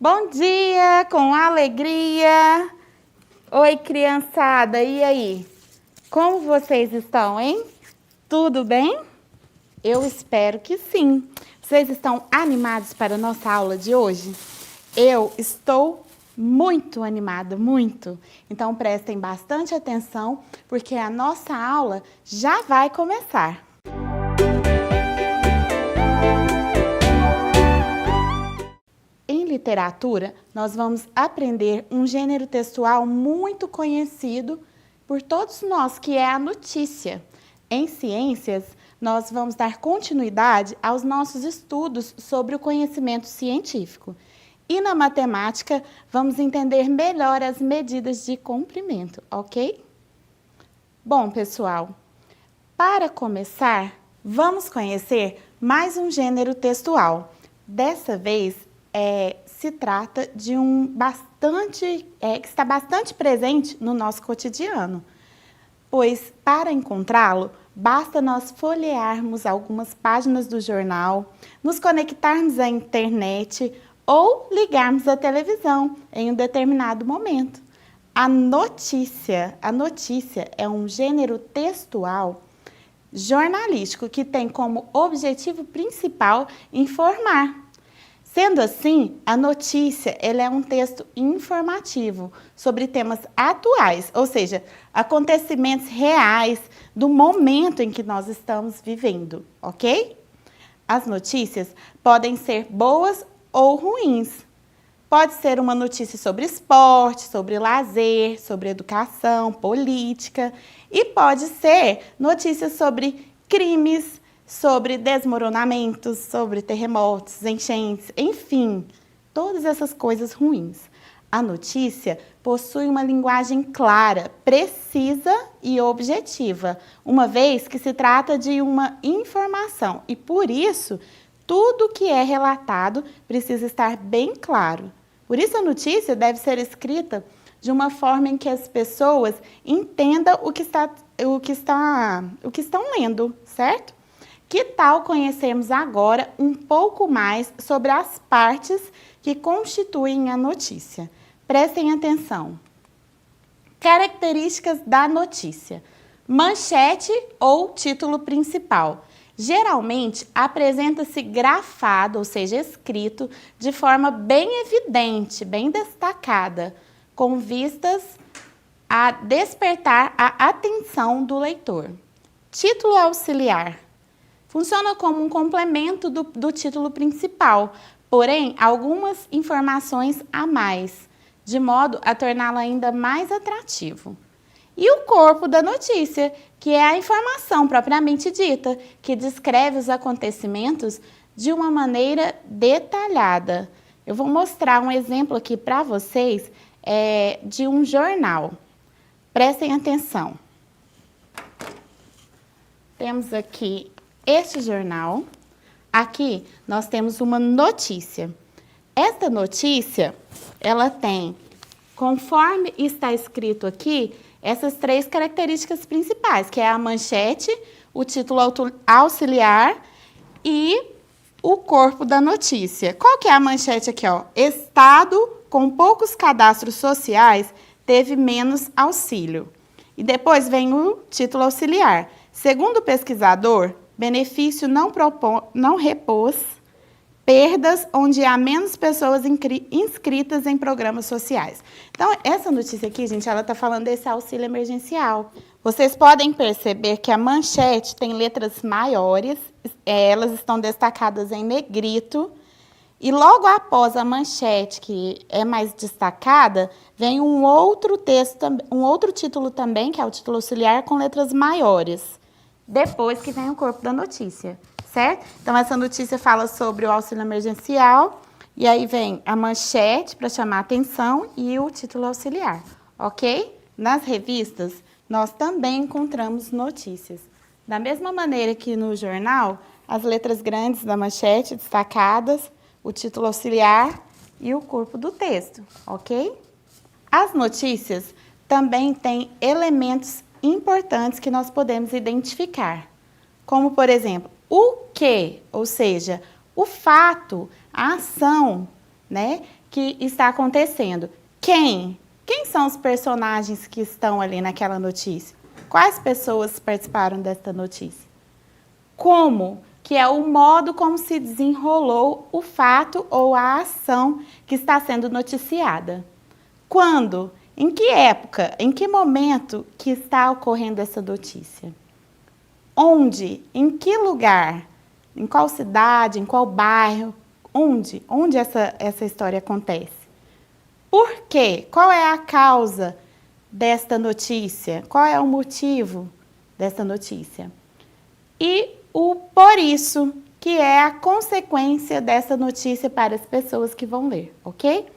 Bom dia, com alegria. Oi, criançada, e aí? Como vocês estão, hein? Tudo bem? Eu espero que sim. Vocês estão animados para a nossa aula de hoje? Eu estou muito animada, muito. Então prestem bastante atenção, porque a nossa aula já vai começar. Em literatura, nós vamos aprender um gênero textual muito conhecido por todos nós, que é a notícia. Em ciências, nós vamos dar continuidade aos nossos estudos sobre o conhecimento científico. E na matemática, vamos entender melhor as medidas de comprimento, ok? Bom, pessoal, para começar, vamos conhecer mais um gênero textual. Dessa vez, se trata de que está bastante presente no nosso cotidiano, pois para encontrá-lo, basta nós folhearmos algumas páginas do jornal, nos conectarmos à internet ou ligarmos a televisão em um determinado momento. A notícia é um gênero textual jornalístico que tem como objetivo principal informar. Sendo assim, a notícia ela é um texto informativo sobre temas atuais, ou seja, acontecimentos reais do momento em que nós estamos vivendo, ok? As notícias podem ser boas ou ruins. Pode ser uma notícia sobre esporte, sobre lazer, sobre educação, política, e pode ser notícias sobre crimes, sobre desmoronamentos, sobre terremotos, enchentes, enfim, todas essas coisas ruins. A notícia possui uma linguagem clara, precisa e objetiva, uma vez que se trata de uma informação e, por isso, tudo que é relatado precisa estar bem claro. Por isso, a notícia deve ser escrita de uma forma em que as pessoas entendam o que estão lendo, certo? Que tal conhecermos agora um pouco mais sobre as partes que constituem a notícia? Prestem atenção. Características da notícia. Manchete ou título principal. Geralmente, apresenta-se grafado, ou seja, escrito, de forma bem evidente, bem destacada, com vistas a despertar a atenção do leitor. Título auxiliar. Funciona como um complemento do título principal, porém, algumas informações a mais, de modo a torná-lo ainda mais atrativo. E o corpo da notícia, que é a informação propriamente dita, que descreve os acontecimentos de uma maneira detalhada. Eu vou mostrar um exemplo aqui para vocês de um jornal. Prestem atenção. Temos aqui este jornal. Aqui nós temos uma notícia. Esta notícia, ela tem, conforme está escrito aqui, essas três características principais, que é a manchete, o título auxiliar e o corpo da notícia. Qual que é a manchete aqui, ó? Estado com poucos cadastros sociais teve menos auxílio. E depois vem o título auxiliar. Segundo o pesquisador, benefício não repôs perdas onde há menos pessoas inscritas em programas sociais. Então, essa notícia aqui, gente, ela está falando desse auxílio emergencial. Vocês podem perceber que a manchete tem letras maiores, elas estão destacadas em negrito, e logo após a manchete, que é mais destacada, vem um outro texto, um outro título também, que é o título auxiliar, com letras maiores. Depois que vem o corpo da notícia, certo? Então, essa notícia fala sobre o auxílio emergencial, e aí vem a manchete para chamar a atenção e o título auxiliar, ok? Nas revistas, nós também encontramos notícias. Da mesma maneira que no jornal, as letras grandes da manchete destacadas, o título auxiliar e o corpo do texto, ok? As notícias também têm elementos importantes que nós podemos identificar, como, por exemplo, o que, ou seja, o fato, a ação, né, que está acontecendo. Quem? Quem são os personagens que estão ali naquela notícia? Quais pessoas participaram desta notícia? Como? Que é o modo como se desenrolou o fato ou a ação que está sendo noticiada. Quando? Em que época? Em que momento que está ocorrendo essa notícia? Onde? Em que lugar? Em qual cidade? Em qual bairro? Onde? Onde essa história acontece? Por quê? Qual é a causa desta notícia? Qual é o motivo desta notícia? E o por isso, que é a consequência dessa notícia para as pessoas que vão ler, ok?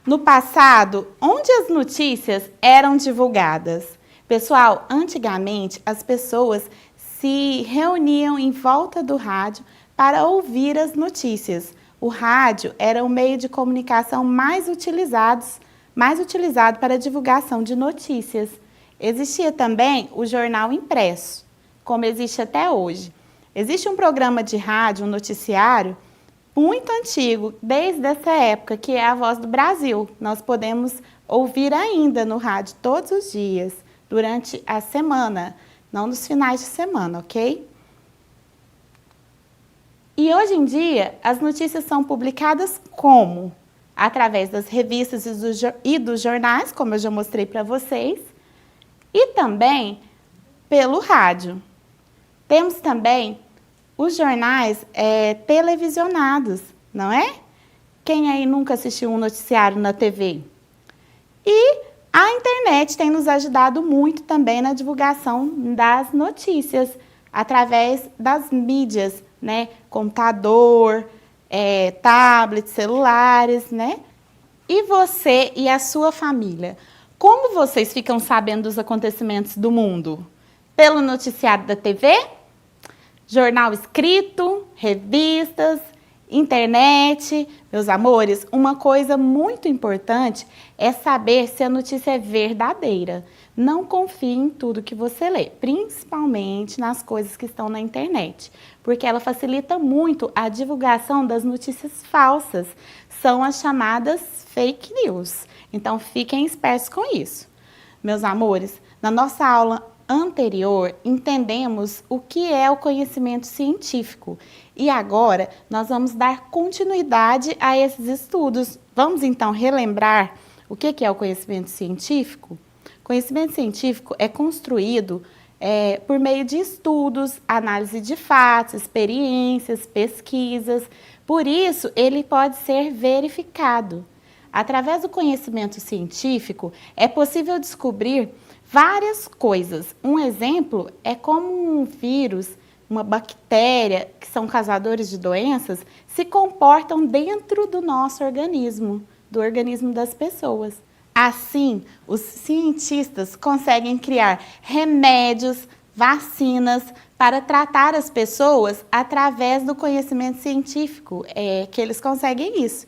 No passado, onde as notícias eram divulgadas? Pessoal, antigamente as pessoas se reuniam em volta do rádio para ouvir as notícias. O rádio era o meio de comunicação mais utilizado para a divulgação de notícias. Existia também o jornal impresso, como existe até hoje. Existe um programa de rádio, um noticiário, muito antigo, desde essa época, que é a Voz do Brasil. Nós podemos ouvir ainda no rádio todos os dias, durante a semana, não nos finais de semana, ok? E hoje em dia, as notícias são publicadas como? Através das revistas e dos jornais, como eu já mostrei para vocês, e também pelo rádio. Temos também os jornais televisionados, não é? Quem aí nunca assistiu um noticiário na TV? E a internet tem nos ajudado muito também na divulgação das notícias, através das mídias, né? Computador, tablets, celulares, né? E você e a sua família? Como vocês ficam sabendo dos acontecimentos do mundo? Pelo noticiário da TV? Jornal escrito? Revistas? Internet? Meus amores, uma coisa muito importante é saber se a notícia é verdadeira. Não confie em tudo que você lê, principalmente nas coisas que estão na internet, porque ela facilita muito a divulgação das notícias falsas. São as chamadas fake news. Então, fiquem espertos com isso. Meus amores, na nossa aula anterior, entendemos o que é o conhecimento científico. E agora, nós vamos dar continuidade a esses estudos. Vamos, então, relembrar o que é o conhecimento científico? Conhecimento científico é construído por meio de estudos, análise de fatos, experiências, pesquisas. Por isso, ele pode ser verificado. Através do conhecimento científico, é possível descobrir várias coisas. Um exemplo é como um vírus, uma bactéria, que são causadores de doenças, se comportam dentro do nosso organismo, do organismo das pessoas. Assim, os cientistas conseguem criar remédios, vacinas para tratar as pessoas através do conhecimento científico, que eles conseguem isso.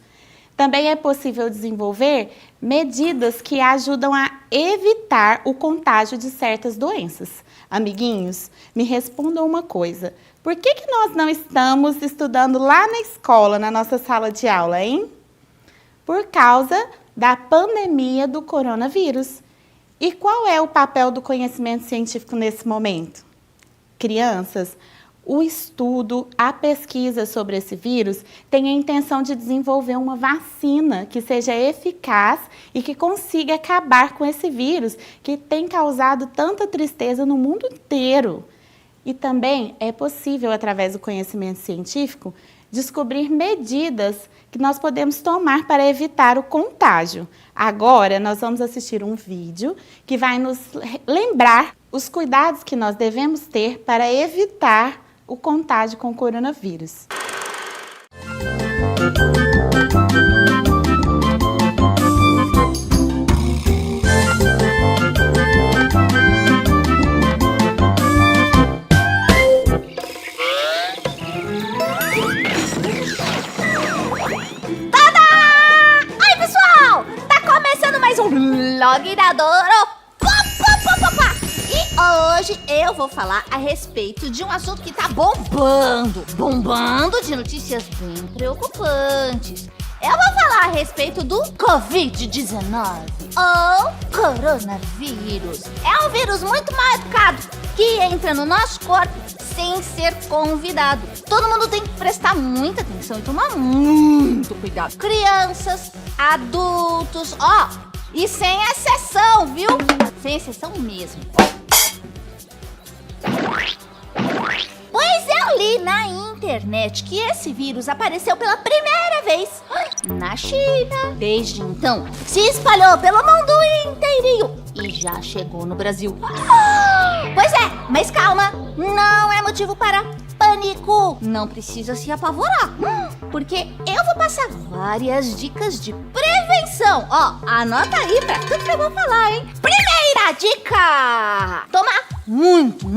Também é possível desenvolver medidas que ajudam a evitar o contágio de certas doenças. Amiguinhos, me respondam uma coisa. Por que nós não estamos estudando lá na escola, na nossa sala de aula, hein? Por causa da pandemia do coronavírus. E qual é o papel do conhecimento científico nesse momento? Crianças, o estudo, a pesquisa sobre esse vírus tem a intenção de desenvolver uma vacina que seja eficaz e que consiga acabar com esse vírus que tem causado tanta tristeza no mundo inteiro. E também é possível, através do conhecimento científico, descobrir medidas que nós podemos tomar para evitar o contágio. Agora, nós vamos assistir um vídeo que vai nos lembrar os cuidados que nós devemos ter para evitar o contágio com o coronavírus. Vlog da Doro. E hoje eu vou falar a respeito de um assunto que tá bombando de notícias bem preocupantes. eu vou falar a respeito do Covid-19 ou coronavírus. É um vírus muito mal educado que entra no nosso corpo sem ser convidado. Todo mundo tem que prestar muita atenção e tomar muito cuidado. Crianças, adultos, e sem exceção, viu? Sem exceção mesmo. Pois eu li na internet que esse vírus apareceu pela primeira vez na China. Desde então, se espalhou pelo mundo inteirinho e já chegou no Brasil. Pois é, mas calma, não é motivo para pânico. Não precisa se apavorar, porque eu vou passar várias dicas de prevenção. Anota aí pra tudo que eu vou falar, hein? Primeira dica! Tomar muito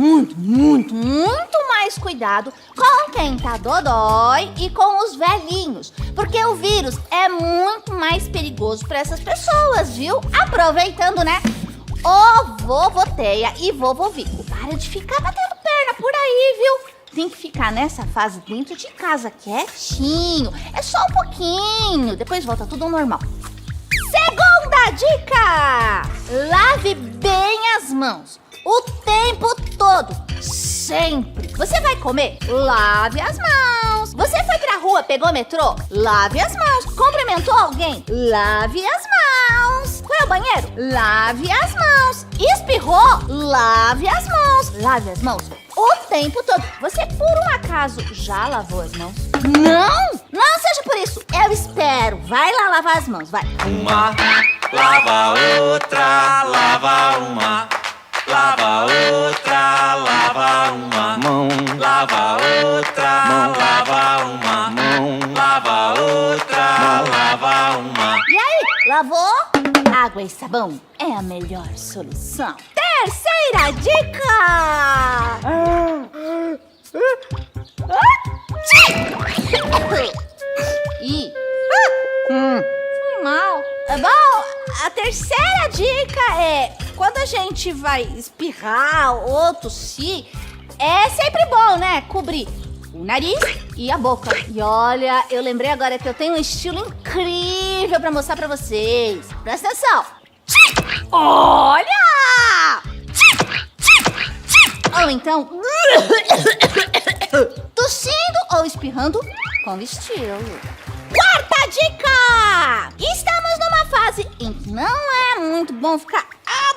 mais cuidado com quem tá dodói e com os velhinhos, porque o vírus é muito mais perigoso para essas pessoas, viu? Aproveitando, né? Ô vovoteia e vovovico, para de ficar batendo perna por aí, viu? Tem que ficar nessa fase dentro de casa, quietinho. É só um pouquinho, depois volta tudo ao normal. Segunda dica! Lave bem as mãos o tempo todo, sempre. Você vai comer? Lave as mãos. Você foi pra rua, pegou metrô? Lave as mãos. Cumprimentou alguém? Lave as mãos. Foi ao banheiro? Lave as mãos. Espirrou? Lave as mãos. Lave as mãos o tempo todo. Você, por um acaso, já lavou as mãos? Não seja por isso. Eu espero. Vai lá lavar as mãos, vai. Uma, lava outra, lava uma. Lava outra, lava uma mão. Lava outra, lava uma mão. Lava outra, lava uma. E aí, lavou? Água e sabão é a melhor solução. Terceira dica! Foi mal. Bom, a terceira dica é: quando a gente vai espirrar ou tossir, é sempre bom, né? Cobrir o nariz e a boca. E olha, eu lembrei agora que eu tenho um estilo incrível pra mostrar pra vocês. Presta atenção. Olha! Ou então, tossindo ou espirrando com estilo. Quarta dica! Estamos numa fase em que não é muito bom ficar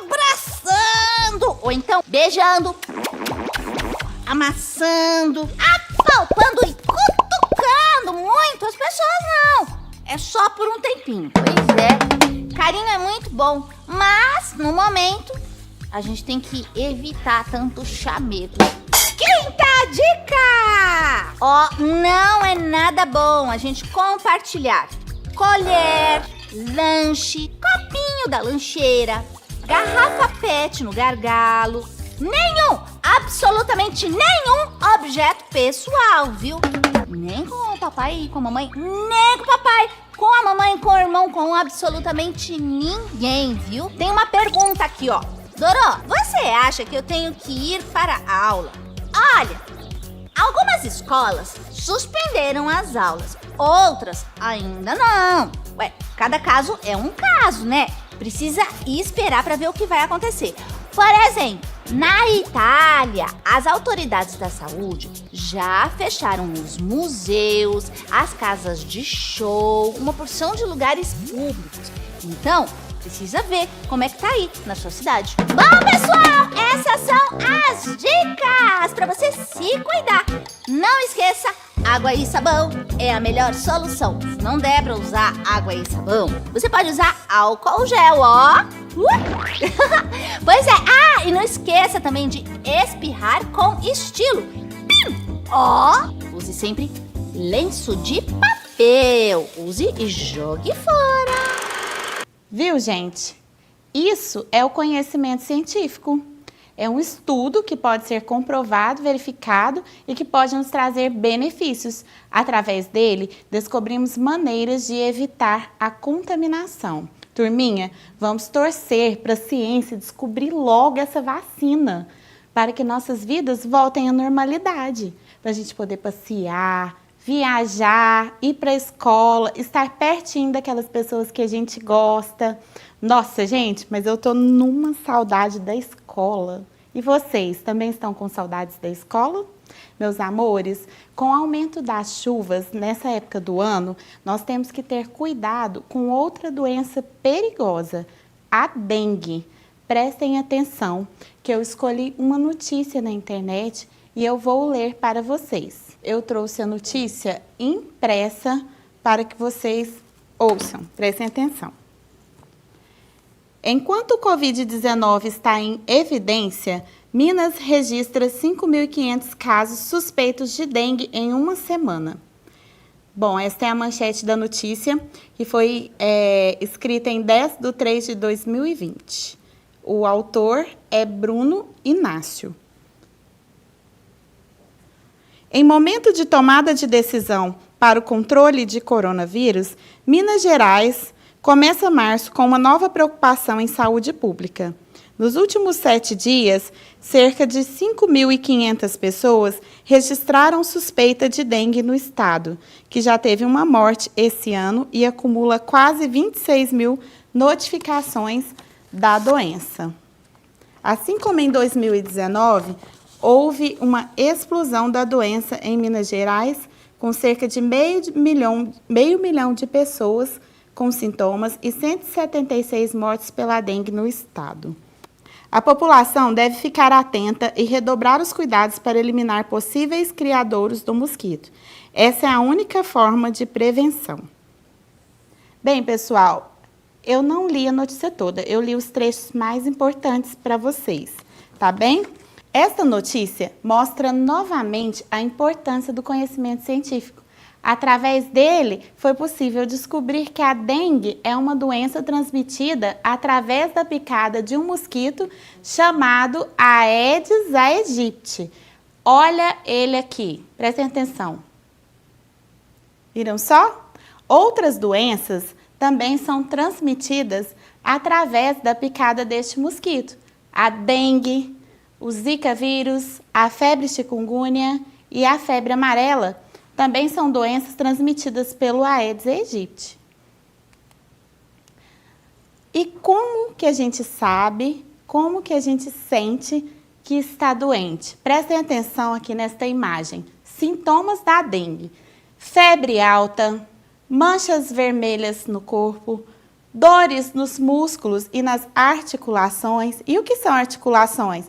abraçando ou então beijando, amassando, apalpando e cutucando muito as pessoas, não. É só por um tempinho. Pois é, carinho é muito bom, mas no momento a gente tem que evitar tanto chamego. Quinta dica! Não é nada bom a gente compartilhar colher, lanche, copinho da lancheira, garrafa PET no gargalo, absolutamente nenhum objeto pessoal, viu? Nem com o papai e com a mamãe, nem com o papai, com a mamãe, com o irmão, com absolutamente ninguém, viu? Tem uma pergunta aqui, Dorô, você acha que eu tenho que ir para a aula? Olha, algumas escolas suspenderam as aulas, outras ainda não. Cada caso é um caso, né? Precisa esperar para ver o que vai acontecer. Por exemplo, na Itália, as autoridades da saúde já fecharam os museus, as casas de show, uma porção de lugares públicos. Então, precisa ver como é que tá aí na sua cidade. Bom, pessoal, essas são as dicas para você se cuidar. Não esqueça, água e sabão é a melhor solução. Se não der para usar água e sabão, você pode usar álcool gel, Pois é, e não esqueça também de espirrar com estilo. Use sempre lenço de papel. Use e jogue fora. Viu, gente? Isso é o conhecimento científico. É um estudo que pode ser comprovado, verificado e que pode nos trazer benefícios. Através dele, descobrimos maneiras de evitar a contaminação. Turminha, vamos torcer para a ciência descobrir logo essa vacina, para que nossas vidas voltem à normalidade, para a gente poder passear, viajar, ir para a escola, estar pertinho daquelas pessoas que a gente gosta. Nossa, gente, mas eu tô numa saudade da escola. E vocês, também estão com saudades da escola? Meus amores, com o aumento das chuvas nessa época do ano, nós temos que ter cuidado com outra doença perigosa, a dengue. Prestem atenção, que eu escolhi uma notícia na internet e eu vou ler para vocês. Eu trouxe a notícia impressa para que vocês ouçam. Prestem atenção. Enquanto o Covid-19 está em evidência, Minas registra 5.500 casos suspeitos de dengue em uma semana. Bom, esta é a manchete da notícia, que foi escrita em 10/3/2020. O autor é Bruno Inácio. Em momento de tomada de decisão para o controle de coronavírus, Minas Gerais começa março com uma nova preocupação em saúde pública. Nos últimos 7 dias, cerca de 5.500 pessoas registraram suspeita de dengue no estado, que já teve uma morte esse ano e acumula quase 26 mil notificações da doença. Assim como em 2019, houve uma explosão da doença em Minas Gerais, com cerca de meio milhão de pessoas com sintomas e 176 mortes pela dengue no estado. A população deve ficar atenta e redobrar os cuidados para eliminar possíveis criadouros do mosquito. Essa é a única forma de prevenção. Bem, pessoal, eu não li a notícia toda, eu li os trechos mais importantes para vocês, tá bem? Esta notícia mostra novamente a importância do conhecimento científico. Através dele, foi possível descobrir que a dengue é uma doença transmitida através da picada de um mosquito chamado Aedes aegypti. Olha ele aqui, prestem atenção. Viram só? Outras doenças também são transmitidas através da picada deste mosquito. A dengue, o zika vírus, a febre chikungunya e a febre amarela também são doenças transmitidas pelo Aedes aegypti. E como que a gente sabe, como que a gente sente que está doente? Prestem atenção aqui nesta imagem. Sintomas da dengue: febre alta, manchas vermelhas no corpo, dores nos músculos e nas articulações. E o que são articulações?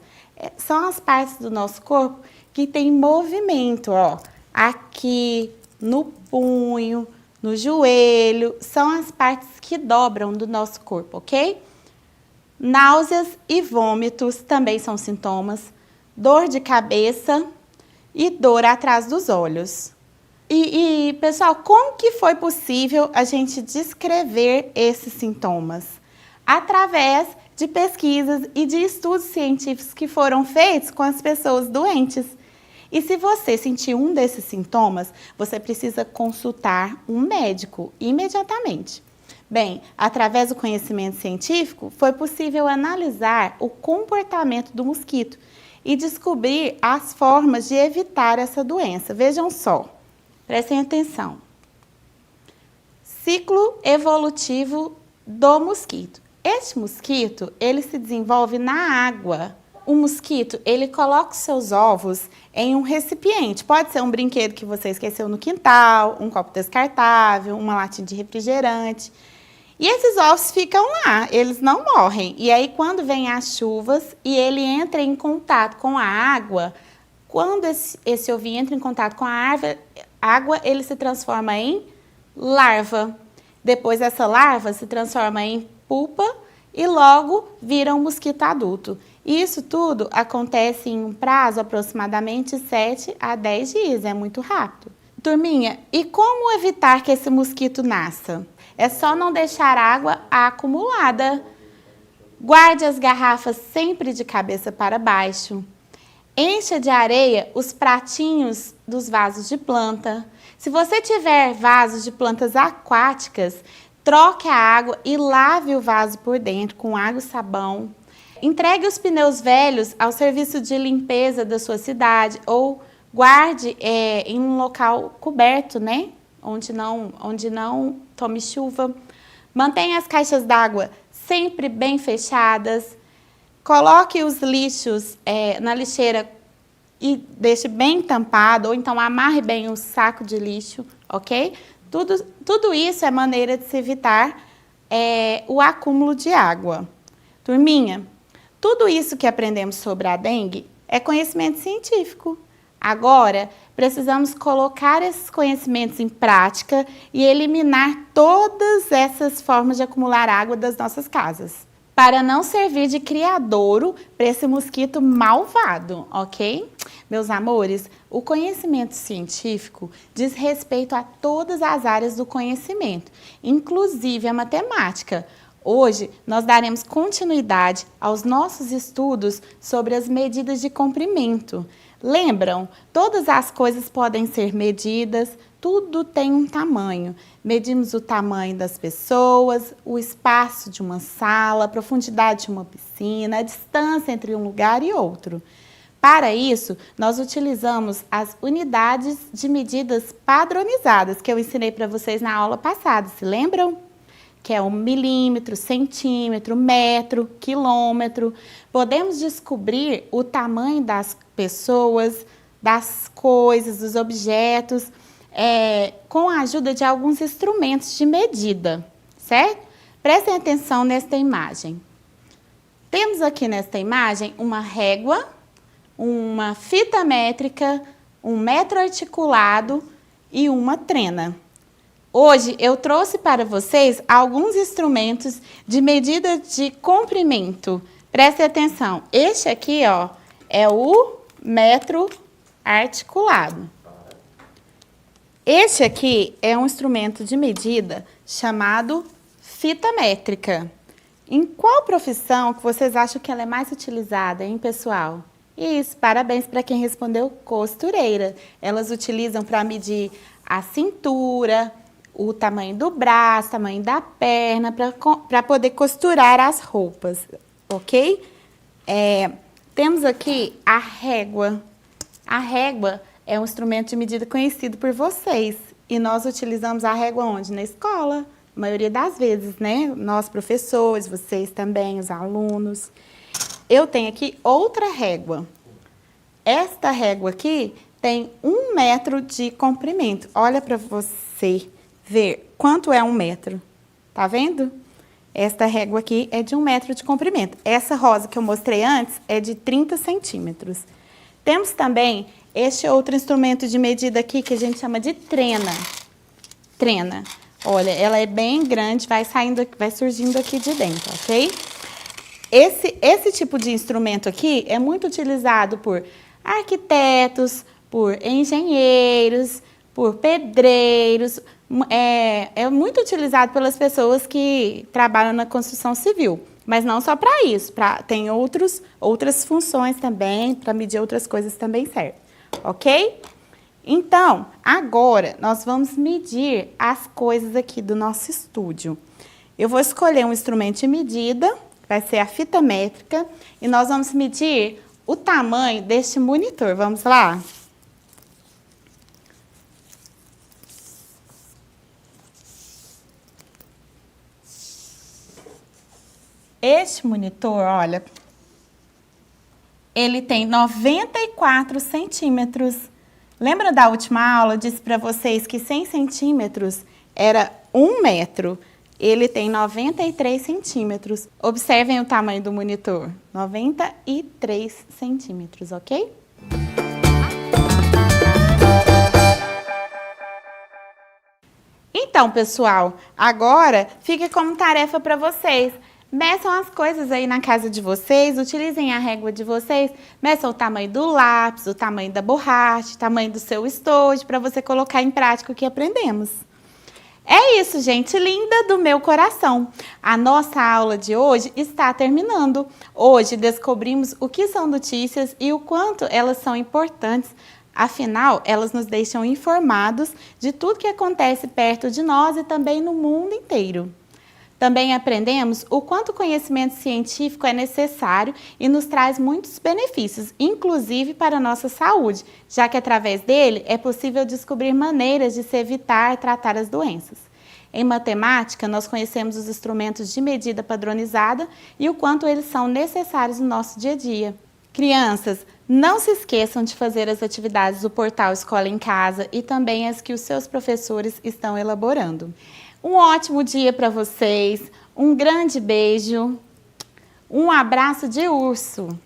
São as partes do nosso corpo que têm movimento, ó. Aqui, no punho, no joelho, são as partes que dobram do nosso corpo, ok? Náuseas e vômitos também são sintomas, dor de cabeça e dor atrás dos olhos. Pessoal, como que foi possível a gente descrever esses sintomas? Através de pesquisas e de estudos científicos que foram feitos com as pessoas doentes. E se você sentir um desses sintomas, você precisa consultar um médico imediatamente. Bem, através do conhecimento científico, foi possível analisar o comportamento do mosquito e descobrir as formas de evitar essa doença. Vejam só, prestem atenção. Ciclo evolutivo do mosquito. Este mosquito, ele se desenvolve na água. O mosquito, ele coloca os seus ovos em um recipiente. Pode ser um brinquedo que você esqueceu no quintal, um copo descartável, uma latinha de refrigerante. E esses ovos ficam lá, eles não morrem. E aí, quando vem as chuvas e ele entra em contato com a água, quando esse ovinho entra em contato com a água, ele se transforma em larva. Depois, essa larva se transforma em pupa e logo vira um mosquito adulto. E isso tudo acontece em um prazo aproximadamente 7 a 10 dias, é muito rápido. Turminha, e como evitar que esse mosquito nasça? É só não deixar água acumulada. Guarde as garrafas sempre de cabeça para baixo. Encha de areia os pratinhos dos vasos de planta. Se você tiver vasos de plantas aquáticas, troque a água e lave o vaso por dentro com água e sabão. Entregue os pneus velhos ao serviço de limpeza da sua cidade ou Guarde em um local coberto, né? Onde não tome chuva. Mantenha as caixas d'água sempre bem fechadas. Coloque os lixos na lixeira e deixe bem tampado, ou então amarre bem o saco de lixo, ok? Tudo isso é maneira de se evitar o acúmulo de água. Turminha, tudo isso que aprendemos sobre a dengue é conhecimento científico. Agora, precisamos colocar esses conhecimentos em prática e eliminar todas essas formas de acumular água das nossas casas, para não servir de criadouro para esse mosquito malvado, ok? Meus amores, o conhecimento científico diz respeito a todas as áreas do conhecimento, inclusive a matemática. Hoje, nós daremos continuidade aos nossos estudos sobre as medidas de comprimento. Lembram? Todas as coisas podem ser medidas, tudo tem um tamanho. Medimos o tamanho das pessoas, o espaço de uma sala, a profundidade de uma piscina, a distância entre um lugar e outro. Para isso, nós utilizamos as unidades de medidas padronizadas que eu ensinei para vocês na aula passada, se lembram? Que é o milímetro, centímetro, metro, quilômetro. Podemos descobrir o tamanho das pessoas, das coisas, dos objetos, com a ajuda de alguns instrumentos de medida, certo? Prestem atenção nesta imagem. Temos aqui nesta imagem uma régua, uma fita métrica, um metro articulado e uma trena. Hoje eu trouxe para vocês alguns instrumentos de medida de comprimento. Prestem atenção, este aqui ó, é o metro articulado. Este aqui é um instrumento de medida chamado fita métrica. Em qual profissão que vocês acham que ela é mais utilizada, hein, pessoal? Isso, parabéns para quem respondeu costureira. Elas utilizam para medir a cintura, o tamanho do braço, tamanho da perna, para poder costurar as roupas, ok? Temos aqui a régua. A régua é um instrumento de medida conhecido por vocês. E nós utilizamos a régua onde? Na escola, a maioria das vezes, né? Nós, professores, vocês também, os alunos. Eu tenho aqui outra régua. Esta régua aqui tem 1 metro de comprimento. Olha para você ver quanto é 1 metro. Tá vendo? Esta régua aqui é de 1 metro de comprimento. Essa rosa que eu mostrei antes é de 30 centímetros. Temos também este outro instrumento de medida aqui que a gente chama de trena. Trena. Olha, ela é bem grande, vai surgindo aqui de dentro, ok? Esse tipo de instrumento aqui é muito utilizado por arquitetos, por engenheiros, por pedreiros. É muito utilizado pelas pessoas que trabalham na construção civil. Mas não só para isso, tem outras funções também, para medir outras coisas também serve. Ok? Então, agora nós vamos medir as coisas aqui do nosso estúdio. Eu vou escolher um instrumento de medida, vai ser a fita métrica, e nós vamos medir o tamanho deste monitor. Vamos lá? Este monitor, olha, ele tem 94 centímetros. Lembra da última aula? Eu disse para vocês que 100 centímetros era 1 metro. Ele tem 93 centímetros. Observem o tamanho do monitor. 93 centímetros, ok? Então, pessoal, agora fica como tarefa para vocês. Meçam as coisas aí na casa de vocês, utilizem a régua de vocês, meçam o tamanho do lápis, o tamanho da borracha, o tamanho do seu estojo, para você colocar em prática o que aprendemos. É isso, gente linda do meu coração. A nossa aula de hoje está terminando. Hoje descobrimos o que são notícias e o quanto elas são importantes. Afinal, elas nos deixam informados de tudo que acontece perto de nós e também no mundo inteiro. Também aprendemos o quanto o conhecimento científico é necessário e nos traz muitos benefícios, inclusive para a nossa saúde, já que através dele é possível descobrir maneiras de se evitar e tratar as doenças. Em matemática, nós conhecemos os instrumentos de medida padronizada e o quanto eles são necessários no nosso dia a dia. Crianças, não se esqueçam de fazer as atividades do portal Escola em Casa e também as que os seus professores estão elaborando. Um ótimo dia para vocês, um grande beijo, um abraço de urso!